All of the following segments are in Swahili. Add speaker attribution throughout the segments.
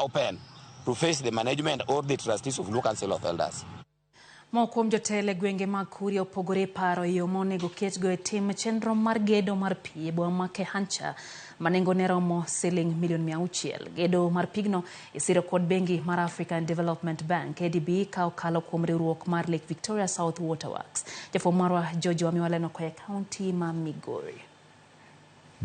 Speaker 1: open to face the management or the trustees of Luo Council of Elders.
Speaker 2: Mokuom jotele gwenge mag Kuria opogore paro yo monego ketgo e tim chenro mar gedo mar pi e boma ma Kehancha manengone romo $600,000. Gedo mar pigno isiro kod bengi mar African Development Bank ADB ka okalo kuom riwruok mar Lake Victoria South Waterworks. Jafo marwa Jojo Amiwaleno koe kaunti ma Migori.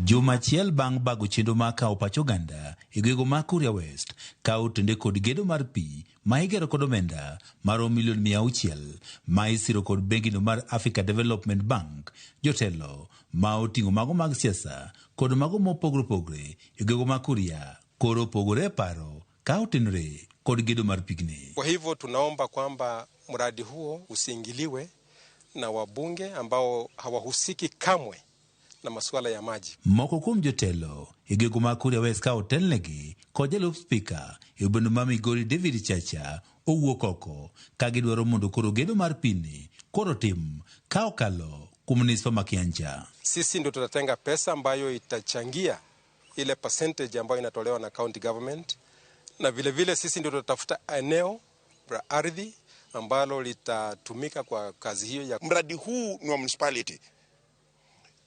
Speaker 3: Juma chiel bang' bago chendo ma kao pacho ganda e gwego ma Kuria West ka otende kod gedo mar pi ma igero kod omenda maro $600,000 ma isiro kod bengi no mar Africa Development Bank. Jotelo ma oting'o mago mag siasa kod mago mopogre e gwego ma Kuria koro opogore paro ka otenore kod gedo mar pigni.
Speaker 4: Kwa hivyo tunaomba kwamba mradi huo usiingiliwe na wabunge ambao hawahusiki kamwe na masuala ya maji.
Speaker 3: Moko kuom jotelo e gwego ma Kuria West ka otelnegi kod jalup spika e boma ma Migori David Chacha owuok oko ka gidwaro mondo koro gedo mar pini koro tim ka okalo kuom municipal ma Kehancha.
Speaker 4: Sisi ndio tutatenga pesa ambayo itachangia ile percentage ambayo inatolewa na county government, na vile vile sisi ndio tutatafuta eneo la ardhi ambalo litatumika kwa kazi hiyo ya
Speaker 5: mradi huu ni wa municipality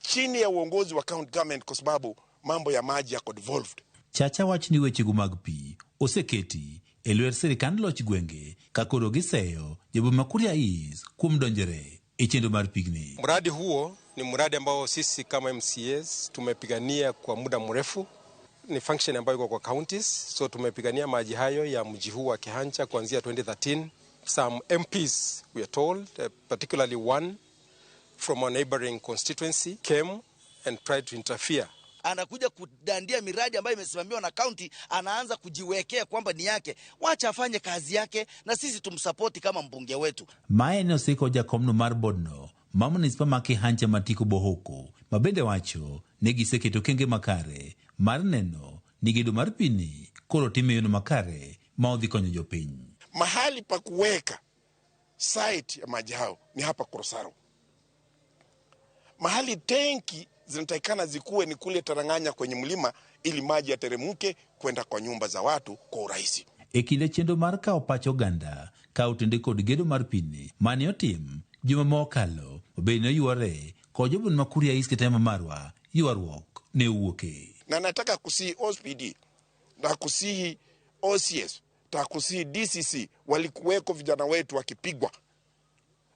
Speaker 5: chini ya uongozi wa county government kwa sababu mambo ya maji yako devolved.
Speaker 3: Chacha wach ni wechego mag pi oseketi e lwet sirikand loch gwenge ka koro giseyo joboma ma Kuria East kuom donjore e chendo mar pigni.
Speaker 4: Mradi huo ni mradi ambao sisi kama MCAs tumepigania kwa muda mrefu. Ni function ambayo iko kwa counties, so tumepigania maji hayo ya mji huu wa Kehancha kuanzia 2013. Some MPs, we are told, particularly one from a neighboring constituency, came and tried to interfere.
Speaker 6: Anakuja kudandia miradi ambayo imesimamiwa na county, anaanza kujiwekea kwamba ni yake. Wacha afanye kazi yake na sisi tumsupporti kama mbunge wetu.
Speaker 3: Maeneo siko jakomno mar bodno ma municipal ma Kehancha matiko bohoko mabende wacho ne giseketo kenge makare mar neno ni gedo mar pini koro time yono makare ma odhi konyo jopiny.
Speaker 5: Mahali pa kuweka site ya maji hao ni hapa Korosaro. Mahali tenki zinatakikana zikuwe ni kule Taranganya kwenye mlima ili maji yateremke kwenda kwa nyumba za watu kwa urahisi.
Speaker 3: E kinde chendo mar kao pacho ganda ka otende kod gedo mar pini mane otim juma mokalo obedi no yuare ko jobon ma Kuria East tema marwa yuarwok ne uoke.
Speaker 5: Na nataka kusihi OSPD na kusihi OCS na kusihi DCC walikuweko vijana wetu wakipigwa.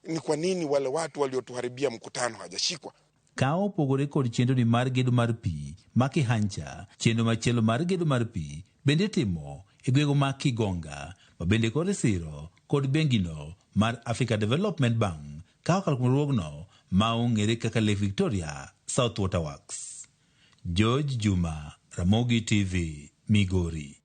Speaker 5: Ni kwa nini wale watu waliotuharibia mkutano hajashikwa?
Speaker 3: Kao pogore kod chendo ni mar gedo mar pi ma Kehancha chendo machielo mar gedo mar pi bende timo e gwego ma Kigonga ma bende kod siro kod bengino mar Africa Development Bank ka okalo kuom riwruogno ma ong'ere kaka Lake Victoria South Waterworks. George Juma, Ramogi TV, Migori.